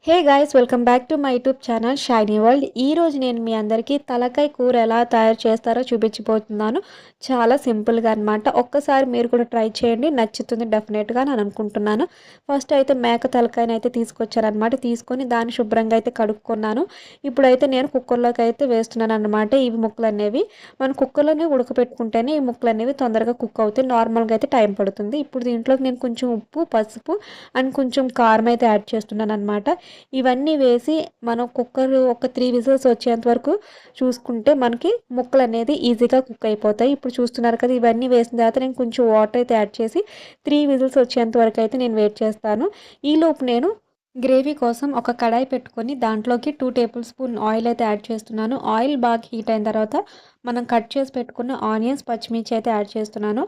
Hey guys welcome back to my YouTube channel shiny world. ఈరోజు నేను మీ అందరికీ తలకాయ కూర ఎలా తయారు చేస్తారో చూపించబోతున్నాను. చాలా సింపుల్గా అనమాట. ఒక్కసారి మీరు కూడా ట్రై చేయండి, నచ్చుతుంది డెఫినెట్గా నేను అనుకుంటున్నాను. ఫస్ట్ అయితే మేక తలకాయని అయితే తీసుకొచ్చారనమాట. తీసుకొని దాన్ని శుభ్రంగా అయితే కడుక్కున్నాను. ఇప్పుడైతే నేను కుక్కర్లోకి అయితే వేస్తున్నాను అనమాట. ఇవి ముక్కలు అనేవి మనం కుక్కర్లోనే ఉడకపెట్టుకుంటేనే ఈ ముక్కలు అనేవి తొందరగా కుక్ అవుతాయి. నార్మల్గా అయితే టైం పడుతుంది. ఇప్పుడు దీంట్లోకి నేను కొంచెం ఉప్పు, పసుపు అండ్ కొంచెం కారం అయితే యాడ్ చేస్తున్నాను అనమాట. ఇవన్నీ వేసి మనం కుక్కర్ ఒక 3 విజిల్స్ వచ్చేంత వరకు చూసుకుంటే మనకి ముక్కలు అనేది ఈజీగా కుక్ అయిపోతాయి. ఇప్పుడు చూస్తున్నారు కదా, ఇవన్నీ వేసిన తర్వాత నేను కొంచెం వాటర్ అయితే యాడ్ చేసి 3 విజిల్స్ వచ్చేంత వరకు అయితే నేను వెయిట్ చేస్తాను. ఈలోపు నేను గ్రేవీ కోసం ఒక కడాయి పెట్టుకొని దాంట్లోకి 2 టేబుల్ స్పూన్ ఆయిల్ అయితే యాడ్ చేస్తున్నాను. ఆయిల్ బాగా హీట్ అయిన తర్వాత మనం కట్ చేసి పెట్టుకున్న ఆనియన్స్, పచ్చిమిర్చి అయితే యాడ్ చేస్తున్నాను.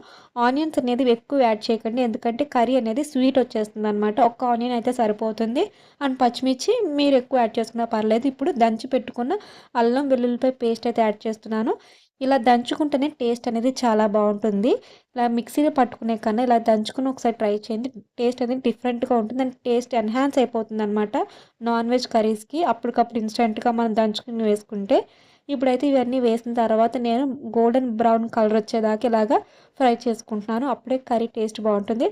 ఆనియన్స్ అనేది ఎక్కువ యాడ్ చేయకండి, ఎందుకంటే కర్రీ అనేది స్వీట్ వచ్చేస్తుంది అనమాట. ఒక్క ఆనియన్ అయితే సరిపోతుంది. అండ్ పచ్చిమిర్చి మీరు ఎక్కువ యాడ్ చేసుకున్నా పర్లేదు. ఇప్పుడు దంచి పెట్టుకున్న అల్లం వెల్లుల్లిపాయ పేస్ట్ అయితే యాడ్ చేస్తున్నాను. ఇలా దంచుకుంటేనే టేస్ట్ అనేది చాలా బాగుంటుంది. ఇలా మిక్సీలో పట్టుకునే కన్నా ఇలా దంచుకుని ఒకసారి ట్రై చేయండి. టేస్ట్ అనేది డిఫరెంట్గా ఉంటుంది అండ్ టేస్ట్ ఎన్హాన్స్ అయిపోతుంది అనమాట నాన్ వెజ్ కర్రీస్కి. అప్పటికప్పుడు ఇన్స్టెంట్గా మనం దంచుకుని వేసుకుంటే. ఇప్పుడైతే ఇవన్నీ వేసిన తర్వాత నేను గోల్డెన్ బ్రౌన్ కలర్ వచ్చేదాకా ఇలాగా ఫ్రై చేసుకుంటున్నాను. అప్పుడే కర్రీ టేస్ట్ బాగుంటుంది.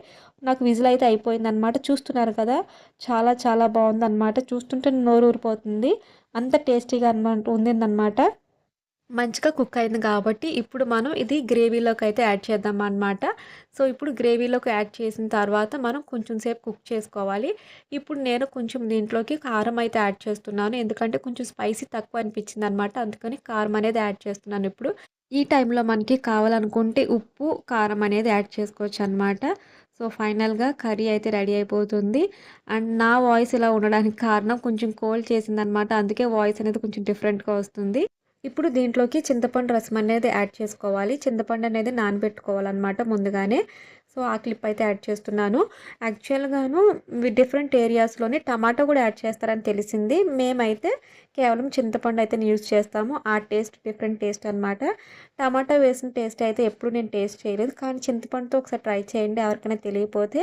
నాకు విజిల్ అయితే అయిపోయింది అనమాట. చూస్తున్నారు కదా, చాలా చాలా బాగుందన్నమాట. చూస్తుంటే నోరు ఊరిపోతుంది, అంత టేస్టీగా అనమాట ఉండిందనమాట. మంచిగా కుక్ అయింది కాబట్టి ఇప్పుడు మనం ఇది గ్రేవీలోకి అయితే యాడ్ చేద్దాం అనమాట. సో ఇప్పుడు గ్రేవీలోకి యాడ్ చేసిన తర్వాత మనం కొంచెం సేపు కుక్ చేసుకోవాలి. ఇప్పుడు నేను కొంచెం దీంట్లోకి కారం అయితే యాడ్ చేస్తున్నాను, ఎందుకంటే కొంచెం స్పైసీ తక్కువ అనిపించింది అనమాట. అందుకని కారం అనేది యాడ్ చేస్తున్నాను. ఇప్పుడు ఈ టైంలో మనకి కావాలనుకుంటే ఉప్పు, కారం అనేది యాడ్ చేసుకోవచ్చు అనమాట. సో ఫైనల్గా కర్రీ అయితే రెడీ అయిపోతుంది. అండ్ నా వాయిస్ ఇలా ఉండడానికి కారణం కొంచెం కోల్డ్ చేసిందనమాట, అందుకే వాయిస్ అనేది కొంచెం డిఫరెంట్గా వస్తుంది. ఇప్పుడు దీంట్లోకి చింతపండు రసం అనేది యాడ్ చేసుకోవాలి. చింతపండు అనేది నానబెట్టుకోవాలన్నమాట ముందుగానే. సో ఆ క్లిప్ అయితే యాడ్ చేస్తున్నాను. యాక్చువల్గాను డిఫరెంట్ ఏరియాస్లోని టమాటో కూడా యాడ్ చేస్తారని తెలిసింది. మేమైతే కేవలం చింతపండు అయితే యూజ్ చేస్తాము. ఆ టేస్ట్ డిఫరెంట్ టేస్ట్ అనమాట. టమాటా వేసిన టేస్ట్ అయితే ఎప్పుడు నేను టేస్ట్ చేయలేదు, కానీ చింతపండుతో ఒకసారి ట్రై చేయండి. ఎవరికైనా తెలియకపోతే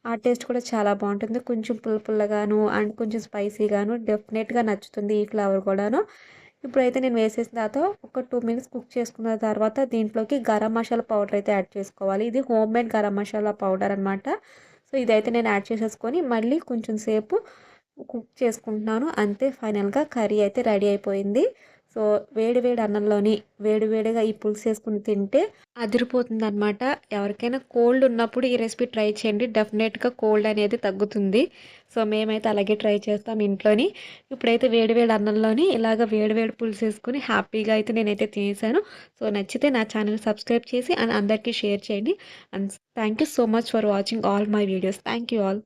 ఆ టేస్ట్ కూడా చాలా బాగుంటుంది. కొంచెం పుల్లగాను అండ్ కొంచెం స్పైసీగాను డెఫినెట్గా నచ్చుతుంది ఈ ఫ్లేవర్ కూడాను. ఇప్పుడైతే నేను వేసేసిన తర్వాత ఒక 2 మినిట్స్ కుక్ చేసుకున్న తర్వాత దీంట్లోకి గరం మసాలా పౌడర్ అయితే యాడ్ చేసుకోవాలి. ఇది home made garam masala powder అనమాట. సో ఇదైతే నేను యాడ్ చేసేసుకొని మళ్ళీ కొంచెం సేపు కుక్ చేసుకుంటున్నాను. అంతే, ఫైనల్గా కర్రీ అయితే రెడీ అయిపోయింది. సో వేడి వేడి అన్నంలోని వేడి వేడిగా ఈ పులుసు వేసుకుని తింటే అదిరిపోతుందనమాట. ఎవరికైనా కోల్డ్ ఉన్నప్పుడు ఈ రెసిపీ ట్రై చేయండి, డెఫినెట్గా కోల్డ్ అనేది తగ్గుతుంది. సో మేమైతే అలాగే ట్రై చేస్తాం ఇంట్లోని. ఇప్పుడైతే వేడి వేడి అన్నంలోని ఇలాగ వేడి వేడి పులుసు వేసుకుని హ్యాపీగా అయితే నేనైతే తినేసాను. సో నచ్చితే నా ఛానల్ సబ్స్క్రైబ్ చేసి అండ్ అందరికీ షేర్ చేయండి. And thank you so much for watching all my videos. Thank you all.